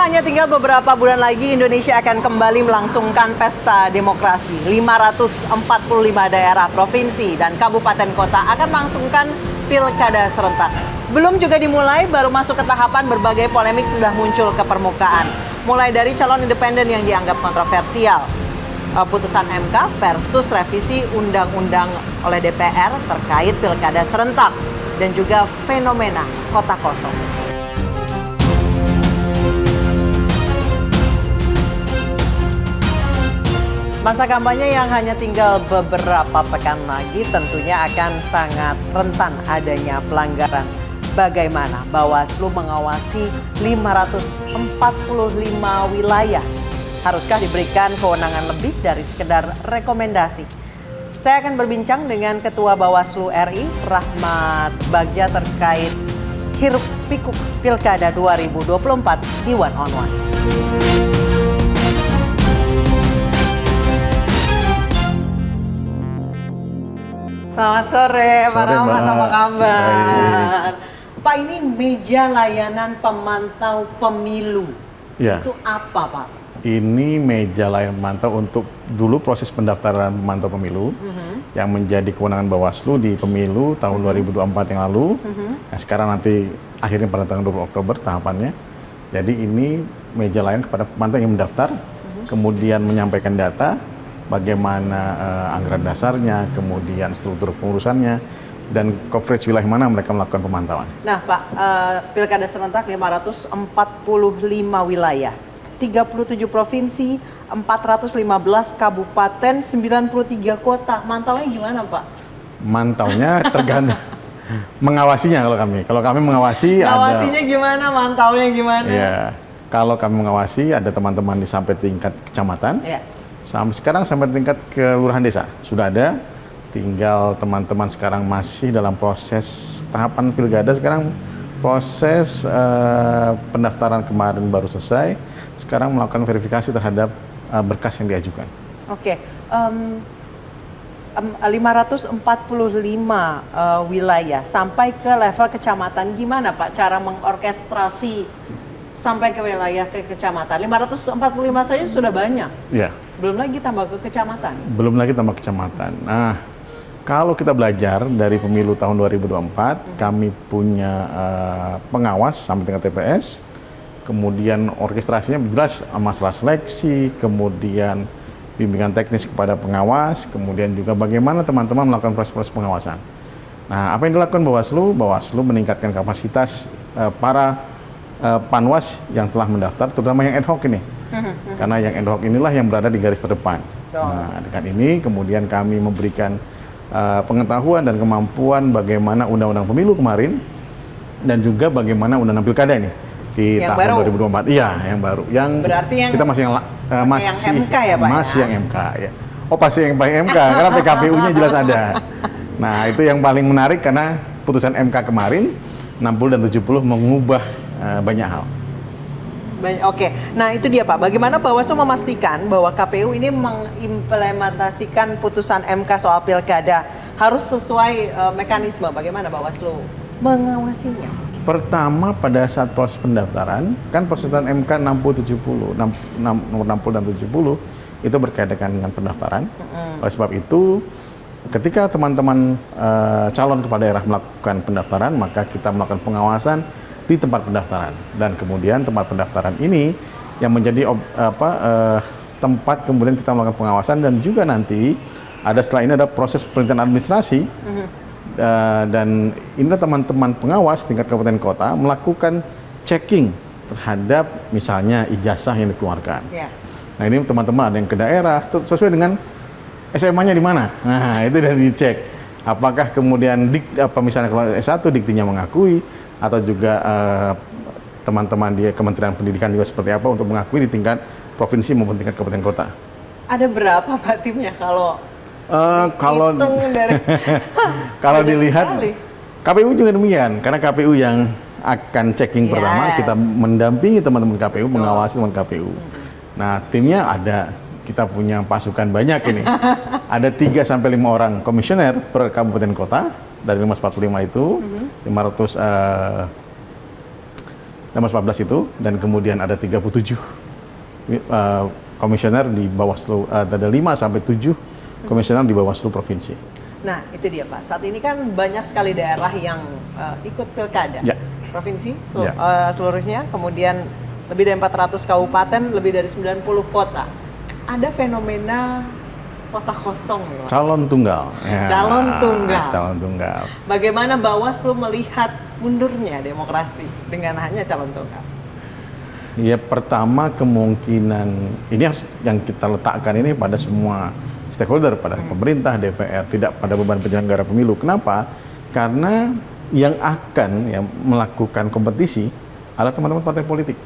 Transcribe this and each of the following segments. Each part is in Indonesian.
Pemirsa, hanya tinggal beberapa bulan lagi Indonesia akan kembali melangsungkan pesta demokrasi. 545 daerah, provinsi, dan kabupaten kota akan melangsungkan pilkada serentak. Belum juga dimulai, baru masuk ke tahapan berbagai polemik sudah muncul ke permukaan. Mulai dari calon independen yang dianggap kontroversial, putusan MK versus revisi undang-undang oleh DPR terkait pilkada serentak, dan juga fenomena kota kosong. Masa kampanye yang hanya tinggal beberapa pekan lagi tentunya akan sangat rentan adanya pelanggaran. Bagaimana Bawaslu mengawasi 545 wilayah? Haruskah diberikan kewenangan lebih dari sekedar rekomendasi? Saya akan berbincang dengan Ketua Bawaslu RI, Rahmat Bagja, terkait hiruk pikuk Pilkada 2024 di One on One. Selamat sore, Pak Rahmat, apa kabar? Baik. Pak, ini meja layanan pemantau pemilu. Ya. Itu apa, Pak? Ini meja layanan pemantau untuk dulu proses pendaftaran pemantau pemilu yang menjadi kewenangan Bawaslu di pemilu tahun 2024 yang lalu. Nah, sekarang nanti akhirnya pada tanggal 20 Oktober tahapannya. Jadi ini meja layanan kepada pemantau yang mendaftar, kemudian menyampaikan data, bagaimana anggaran dasarnya, kemudian struktur pengurusannya, dan coverage wilayah mana mereka melakukan pemantauan. Nah Pak, Pilkada serentak 545 wilayah, 37 provinsi, 415 kabupaten, 93 kota. Mantaunya gimana Pak? Mantaunya tergantung. Mengawasinya kalau kami mengawasi. Mengawasinya gimana? Mantaunya gimana? Ya, kalau kami mengawasi ada teman-teman di sampai tingkat kecamatan. Ya. Sekarang sampai tingkat kelurahan desa sudah ada, tinggal teman-teman sekarang masih dalam proses tahapan pilkada. Sekarang proses pendaftaran kemarin baru selesai, sekarang melakukan verifikasi terhadap berkas yang diajukan. Oke, 545 wilayah sampai ke level kecamatan, gimana Pak cara mengorkestrasi sampai ke wilayah ke kecamatan? 545 saja sudah banyak. Ya. Belum lagi tambah ke kecamatan. Belum lagi tambah kecamatan. Nah, kalau kita belajar dari pemilu tahun 2024, kami punya pengawas sampai tingkat TPS, kemudian orkestrasinya jelas masalah seleksi, kemudian bimbingan teknis kepada pengawas, kemudian juga bagaimana teman-teman melakukan proses-proses pengawasan. Nah, apa yang dilakukan Bawaslu? Bawaslu meningkatkan kapasitas para panwas yang telah mendaftar, terutama yang ad hoc ini. Karena yang ad hoc inilah yang berada di garis terdepan. Nah, dengan ini kemudian kami memberikan pengetahuan dan kemampuan bagaimana undang-undang pemilu kemarin dan juga bagaimana undang-undang pilkada ini di yang tahun baru. 2024. Iya, yang baru. Yang berarti yang kita masih yang MK ya, Pak? Masih yang MK ya. Oh, pasti yang MK karena PKPU-nya jelas ada. Nah, itu yang paling menarik karena putusan MK kemarin 60 dan 70 mengubah banyak hal. Oke, nah itu dia Pak. Bagaimana Bawaslu memastikan bahwa KPU ini mengimplementasikan putusan MK soal pilkada harus sesuai mekanisme? Bagaimana Bawaslu mengawasinya? Pertama, pada saat proses pendaftaran, kan putusan MK 60-70, nomor 60 dan 70 itu berkaitan dengan pendaftaran. Oleh sebab itu, ketika teman-teman calon kepala daerah melakukan pendaftaran, maka kita melakukan pengawasan di tempat pendaftaran, dan kemudian tempat pendaftaran ini yang menjadi tempat kemudian kita melakukan pengawasan, dan juga nanti setelah ini ada proses pemerintahan administrasi. Dan ini teman-teman pengawas tingkat kabupaten kota melakukan checking terhadap misalnya ijazah yang dikeluarkan. Nah, ini teman-teman ada yang ke daerah sesuai dengan SMA-nya di mana. Nah, itu sudah dicek. Apakah kemudian misalnya kalau S1 diktinya mengakui, atau juga teman-teman di Kementerian Pendidikan juga seperti apa untuk mengakui di tingkat provinsi maupun tingkat kabupaten kota. Ada berapa Pak timnya kalau dari kalau dilihat sekali. KPU juga demikian, karena KPU yang akan checking pertama, kita mendampingi teman-teman KPU, mengawasi teman KPU. Nah, timnya ada, kita punya pasukan banyak ini. Ada 3 sampai 5 orang komisioner per kabupaten kota. Dari 545 itu, 14 itu, dan kemudian ada 37 komisioner di Bawaslu, ada 5 sampai 7 komisioner di Bawaslu provinsi. Nah, itu dia Pak. Saat ini kan banyak sekali daerah yang ikut pilkada. Ya. Provinsi Ya. seluruhnya, kemudian lebih dari 400 kabupaten, lebih dari 90 kota. Ada fenomena kota kosong loh. Calon tunggal. Ya. Calon tunggal. Calon tunggal. Bagaimana Bawaslu melihat mundurnya demokrasi dengan hanya calon tunggal? Ya, pertama kemungkinan ini harus yang kita letakkan ini pada semua stakeholder, pada pemerintah, DPR, tidak pada beban penyelenggara pemilu. Kenapa? Karena yang akan melakukan kompetisi adalah teman-teman partai politik.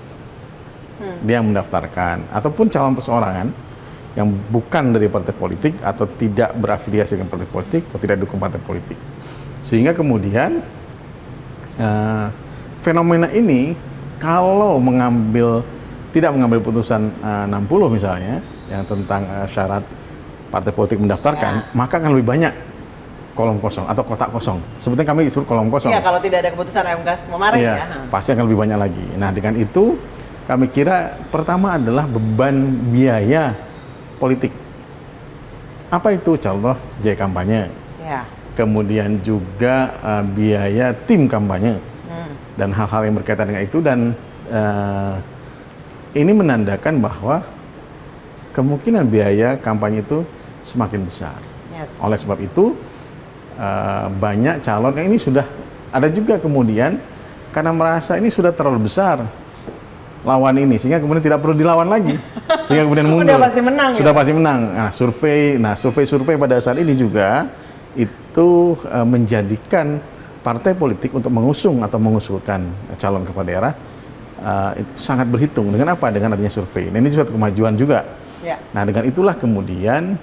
Dia yang mendaftarkan ataupun calon perseorangan yang bukan dari partai politik atau tidak berafiliasi dengan partai politik atau tidak dukung partai politik. Sehingga kemudian fenomena ini kalau tidak mengambil putusan 60 misalnya yang tentang syarat partai politik mendaftarkan, maka akan lebih banyak kolom kosong atau kotak kosong. Sebetulnya kami disebut kolom kosong. Iya, kalau tidak ada keputusan MK kemarin ya. Pasti akan lebih banyak lagi. Nah, dengan itu kami kira pertama adalah beban biaya politik. Apa itu? Contoh biaya kampanye. Ya. Kemudian juga biaya tim kampanye. Dan hal-hal yang berkaitan dengan itu, dan ini menandakan bahwa kemungkinan biaya kampanye itu semakin besar. Yes. Oleh sebab itu banyak calon yang ini sudah ada juga kemudian karena merasa ini sudah terlalu besar lawan ini, sehingga kemudian tidak perlu dilawan lagi, sehingga kemudian mundur. Sudah pasti menang. Sudah pasti menang. Nah, survei pada saat ini juga itu menjadikan partai politik untuk mengusung atau mengusulkan calon kepala daerah itu sangat berhitung. Dengan apa? Dengan adanya survei. Nah, ini suatu kemajuan juga. Ya. Nah, dengan itulah kemudian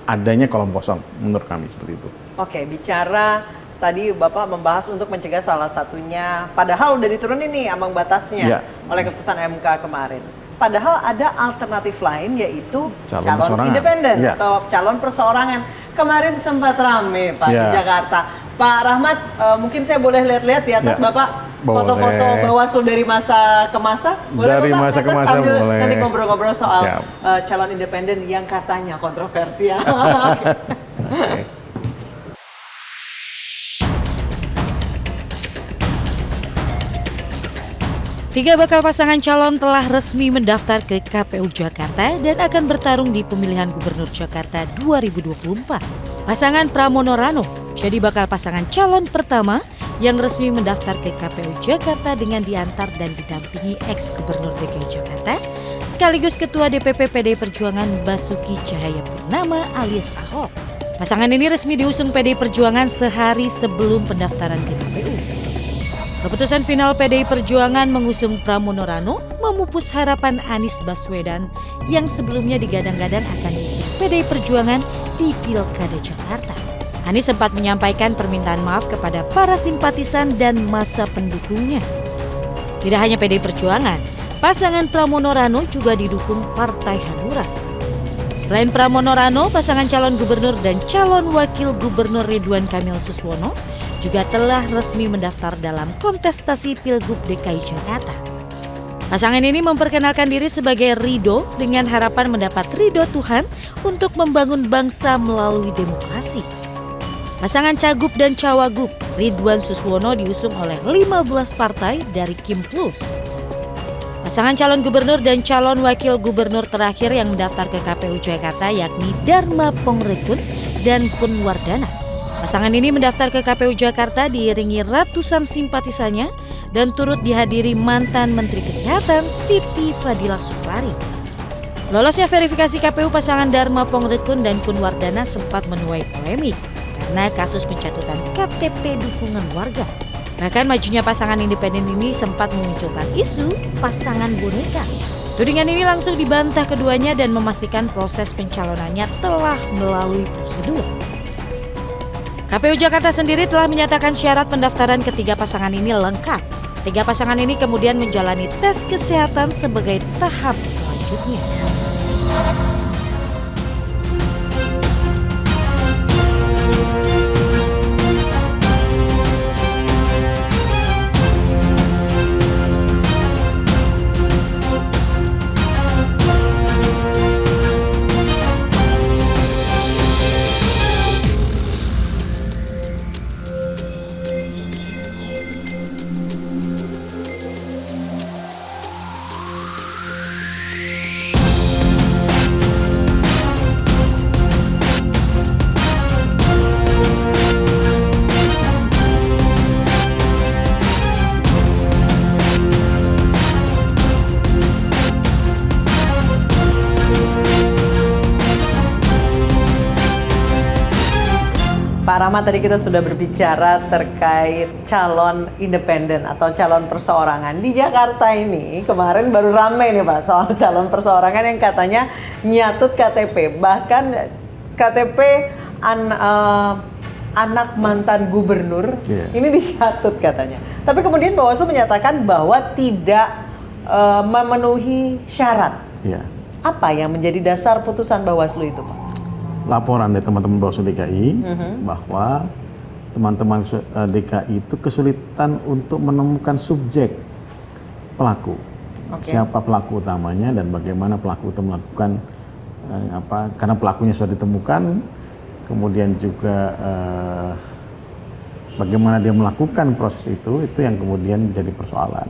adanya kolom kosong menurut kami seperti itu. Oke, bicara tadi Bapak membahas untuk mencegah salah satunya, padahal udah diturunin nih ambang batasnya oleh keputusan MK kemarin. Padahal ada alternatif lain, yaitu calon independen atau calon perseorangan. Kemarin sempat rame Pak di Jakarta. Pak Rahmat, mungkin saya boleh lihat-lihat di atas Bapak foto-foto Bawaslu dari masa ke masa? Boleh dari Bapak masa ke masa boleh. Nanti ngobrol-ngobrol soal calon independen yang katanya kontroversial. Okay. Tiga bakal pasangan calon telah resmi mendaftar ke KPU Jakarta dan akan bertarung di pemilihan Gubernur Jakarta 2024. Pasangan Pramono Rano jadi bakal pasangan calon pertama yang resmi mendaftar ke KPU Jakarta dengan diantar dan didampingi ex-Gubernur DKI Jakarta, sekaligus Ketua DPP PDI Perjuangan Basuki Cahayapurnama alias Ahok. Pasangan ini resmi diusung PDI Perjuangan sehari sebelum pendaftaran ke KPU. Keputusan final PDI Perjuangan mengusung Pramono Rano memupus harapan Anies Baswedan yang sebelumnya digadang-gadang akan diusung PDI Perjuangan di Pilkada Jakarta. Anies sempat menyampaikan permintaan maaf kepada para simpatisan dan massa pendukungnya. Tidak hanya PDI Perjuangan, pasangan Pramono Rano juga didukung Partai Hanura. Selain Pramono Rano, pasangan calon gubernur dan calon wakil gubernur Ridwan Kamil Suswono juga telah resmi mendaftar dalam kontestasi Pilgub DKI Jakarta. Pasangan ini memperkenalkan diri sebagai Ridho dengan harapan mendapat ridho Tuhan untuk membangun bangsa melalui demokrasi. Pasangan Cagup dan Cawagup Ridwan Suswono diusung oleh 15 partai dari Kim Plus. Pasangan calon gubernur dan calon wakil gubernur terakhir yang mendaftar ke KPU Jakarta yakni Dharma Pongrekun dan Kunwardana. Pasangan ini mendaftar ke KPU Jakarta diiringi ratusan simpatisannya dan turut dihadiri mantan Menteri Kesehatan Siti Fadila Supari. Lolosnya verifikasi KPU pasangan Dharma Pongrekun dan Kunwardana sempat menuai polemik karena kasus pencatutan KTP dukungan warga. Bahkan majunya pasangan independen ini sempat memunculkan isu pasangan boneka. Tudingan ini langsung dibantah keduanya dan memastikan proses pencalonannya telah melalui prosedur. KPU Jakarta sendiri telah menyatakan syarat pendaftaran ketiga pasangan ini lengkap. Tiga pasangan ini kemudian menjalani tes kesehatan sebagai tahap selanjutnya. Pak Rahmat, tadi kita sudah berbicara terkait calon independen atau calon perseorangan. Di Jakarta ini kemarin baru ramai nih Pak soal calon perseorangan yang katanya nyatut KTP. Bahkan KTP anak mantan gubernur ini dicatut katanya. Tapi kemudian Bawaslu menyatakan bahwa tidak memenuhi syarat. Apa yang menjadi dasar putusan Bawaslu itu Pak? Laporan dari teman-teman Bawaslu DKI bahwa teman-teman DKI itu kesulitan untuk menemukan subjek pelaku, siapa pelaku utamanya dan bagaimana pelaku itu melakukan karena pelakunya sudah ditemukan, kemudian juga bagaimana dia melakukan proses itu yang kemudian jadi persoalan.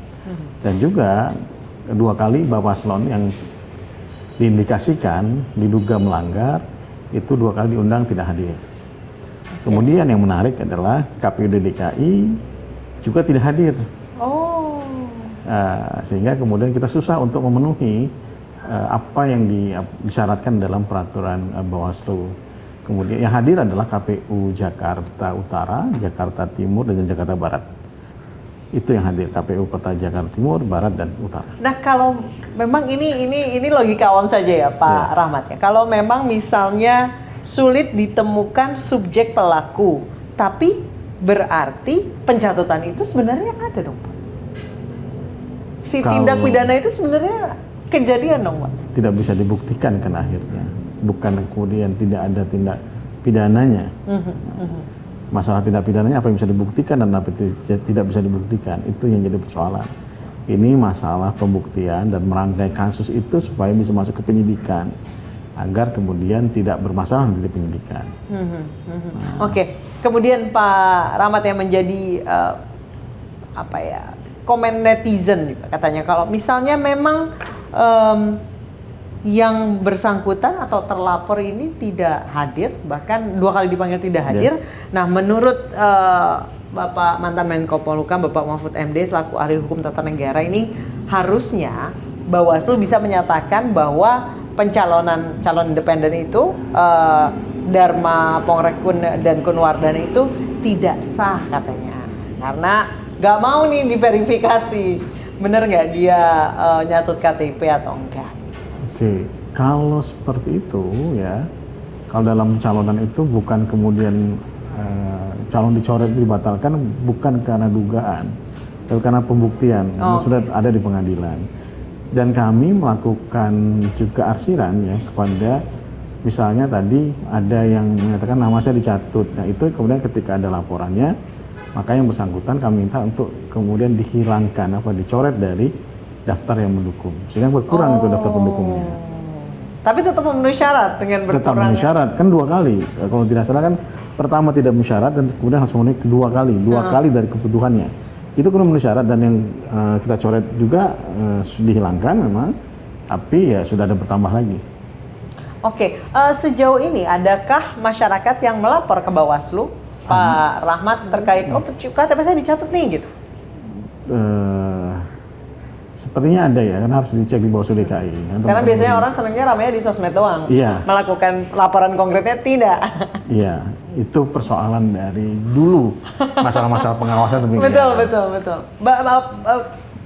Dan juga kedua kali Bawaslu yang diindikasikan diduga melanggar itu 2 kali diundang tidak hadir. Kemudian yang menarik adalah KPUD DKI juga tidak hadir. Sehingga kemudian kita susah untuk memenuhi apa yang disyaratkan dalam peraturan Bawaslu. Kemudian yang hadir adalah KPU Jakarta Utara, Jakarta Timur, dan Jakarta Barat. Itu yang hadir, KPU Kota Jakarta Timur, Barat, dan Utara. Nah, kalau memang ini logika awam saja ya Pak Rahmat ya. Kalau memang misalnya sulit ditemukan subjek pelaku, tapi berarti pencatutan itu sebenarnya ada dong Pak. Tindak pidana itu sebenarnya kejadian dong Pak. Tidak bisa dibuktikan kan akhirnya. Bukan kemudian tidak ada tindak pidananya. Masalah tindak pidananya apa yang bisa dibuktikan dan apa tidak bisa dibuktikan, itu yang jadi persoalan. Ini masalah pembuktian dan merangkai kasus itu supaya bisa masuk ke penyidikan agar kemudian tidak bermasalah di penyidikan. Oke, kemudian Pak Rahmat yang menjadi komen netizen katanya kalau misalnya memang yang bersangkutan atau terlapor ini tidak hadir, bahkan 2 kali dipanggil tidak hadir. Nah, menurut Bapak mantan Menko Polhukam, Bapak Mahfud MD selaku ahli hukum tata negara ini harusnya Bawaslu bisa menyatakan bahwa pencalonan calon independen itu Dharma Pongrekun dan Kunwardana itu tidak sah katanya, karena nggak mau nih diverifikasi bener nggak dia nyatut KTP atau enggak. Oke, kalau seperti itu ya, kalau dalam calonan itu bukan kemudian calon dicoret dibatalkan bukan karena dugaan, tapi karena pembuktian sudah ada di pengadilan. Dan kami melakukan juga arsiran ya kepada misalnya tadi ada yang menyatakan nama saya dicatut. Nah itu kemudian ketika ada laporannya, maka yang bersangkutan kami minta untuk kemudian dihilangkan dicoret dari daftar yang mendukung, sehingga berkurang itu daftar pendukungnya. Tapi tetap memenuhi syarat dengan berkurang. Tetap memenuhi syarat, kan 2 kali. Kalau tidak salah kan pertama tidak memenuhi syarat dan kemudian harus memenuhi kedua kali, 2 kali dari kebutuhannya. Itu kan memenuhi syarat dan yang kita coret juga dihilangkan memang, tapi ya sudah ada bertambah lagi. Oke, sejauh ini adakah masyarakat yang melapor ke Bawaslu, Pak Rahmat, terkait KTP saya dicatut nih gitu? Sepertinya ada ya, kan harus dicek di Bawaslu DKI. Karena biasanya orang senangnya ramainya di sosmed doang. Melakukan laporan konkretnya tidak. Iya, itu persoalan dari dulu. Masalah-masalah pengawasan demikian. Betul.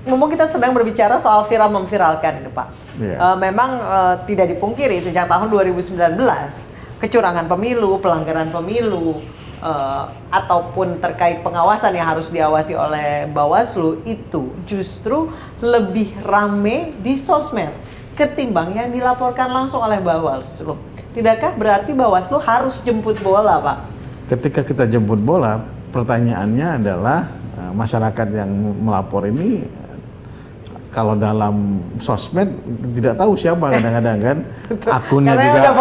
Ngomong kita sedang berbicara soal viral memviralkan ini Pak. Memang tidak dipungkiri sejak tahun 2019 kecurangan pemilu, pelanggaran pemilu, ataupun terkait pengawasan yang harus diawasi oleh Bawaslu itu justru lebih rame di sosmed ketimbang yang dilaporkan langsung oleh Bawaslu. Tidakkah berarti Bawaslu harus jemput bola, Pak? Ketika kita jemput bola, pertanyaannya adalah masyarakat yang melapor ini kalau dalam sosmed tidak tahu siapa kadang-kadang kan akunnya karena juga udah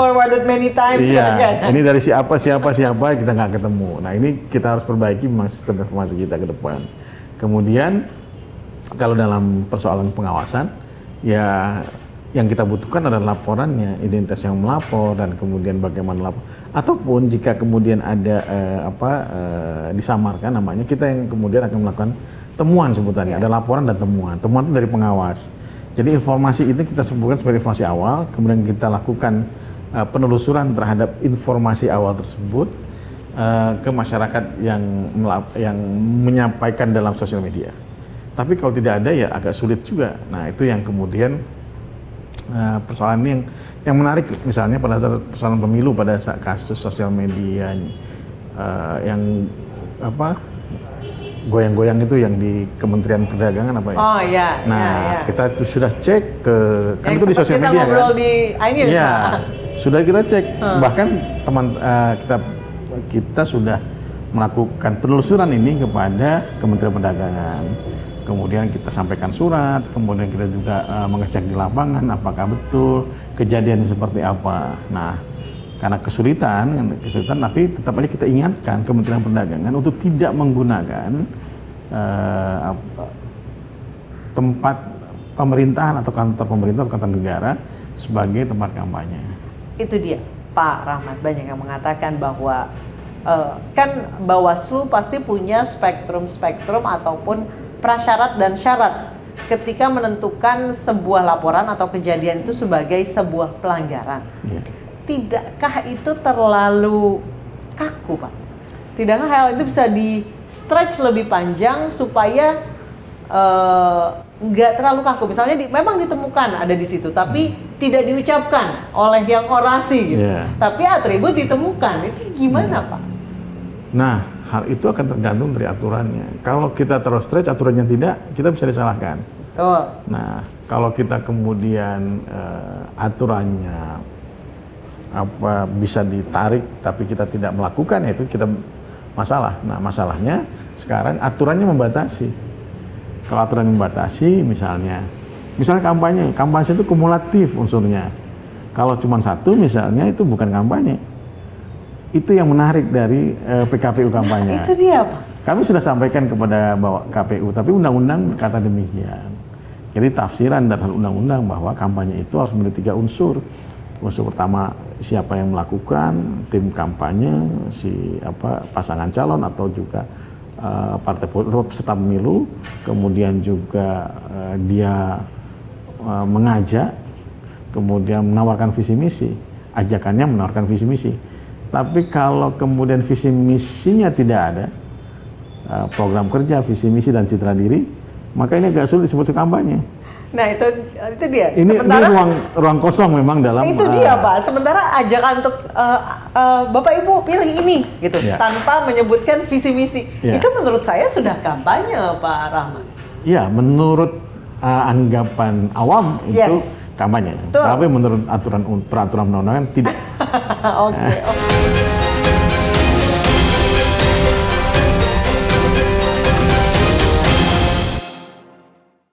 forwarded many times kan. Ini dari siapa kita nggak ketemu. Nah ini kita harus perbaiki memang sistem informasi kita ke depan. Kemudian kalau dalam persoalan pengawasan ya yang kita butuhkan adalah laporannya, identitas yang melapor dan kemudian bagaimana lapor. Ataupun jika kemudian ada disamarkan namanya, kita yang kemudian akan melakukan temuan sebutannya, ada laporan dan temuan. Temuan itu dari pengawas. Jadi informasi itu kita sebutkan sebagai informasi awal, kemudian kita lakukan penelusuran terhadap informasi awal tersebut ke masyarakat yang menyampaikan dalam sosial media. Tapi kalau tidak ada ya agak sulit juga. Nah itu yang kemudian persoalan ini yang menarik, misalnya pada saat persoalan pemilu, pada saat kasus sosial media yang goyang-goyang itu yang di Kementerian Perdagangan apa ya? Oh iya. Nah kita itu sudah cek kan itu di sosial kita media ngobrol kan? di ini Iya, sudah kita cek. Bahkan kita sudah melakukan penelusuran ini kepada Kementerian Perdagangan. Kemudian kita sampaikan surat, kemudian kita juga mengecek di lapangan apakah betul kejadiannya seperti apa. Nah, karena kesulitan, tapi tetap aja kita ingatkan Kementerian Perdagangan untuk tidak menggunakan tempat pemerintahan atau kantor pemerintah atau kantor negara sebagai tempat kampanye. Itu dia, Pak Rahmat. Banyak yang mengatakan bahwa kan Bawaslu pasti punya spektrum ataupun prasyarat dan syarat ketika menentukan sebuah laporan atau kejadian itu sebagai sebuah pelanggaran. Yeah. Tidakkah itu terlalu kaku, Pak? Tidakkah hal itu bisa di stretch lebih panjang supaya nggak terlalu kaku? Misalnya memang ditemukan ada di situ, tapi tidak diucapkan oleh yang orasi gitu. Yeah. Tapi atribut ditemukan, itu gimana, Pak? Nah, hal itu akan tergantung dari aturannya. Kalau kita terus stretch, aturannya tidak, kita bisa disalahkan. Betul. Nah, kalau kita kemudian aturannya bisa ditarik, tapi kita tidak melakukan, itu kita masalah. Nah, masalahnya sekarang aturannya membatasi. Kalau aturan membatasi, misalnya kampanye itu kumulatif unsurnya. Kalau cuma satu, misalnya itu bukan kampanye. Itu yang menarik dari PKPU kampanye. Nah, itu dia, Pak. Kami sudah sampaikan kepada KPU, tapi undang-undang berkata demikian. Jadi tafsiran dari undang-undang bahwa kampanye itu harus memiliki 3 unsur. Unsur pertama, siapa yang melakukan, tim kampanye, pasangan calon atau juga partai politik peserta pemilu, kemudian juga dia mengajak, kemudian menawarkan visi misi, ajakannya menawarkan visi misi. Tapi kalau kemudian visi misinya tidak ada, program kerja, visi misi dan citra diri, maka ini agak sulit disebut kampanye. Nah itu dia. Ini ruang kosong memang dalam. Itu dia, Pak. Sementara ajakan untuk Bapak Ibu pilih ini, gitu, Ya. tanpa menyebutkan visi misi. Ya. Itu menurut saya sudah kampanye, Pak Rahmat. Ya, menurut anggapan awam itu Yes. kampanye. Betul. Tapi menurut peraturan perundang-undangan tidak. Oke.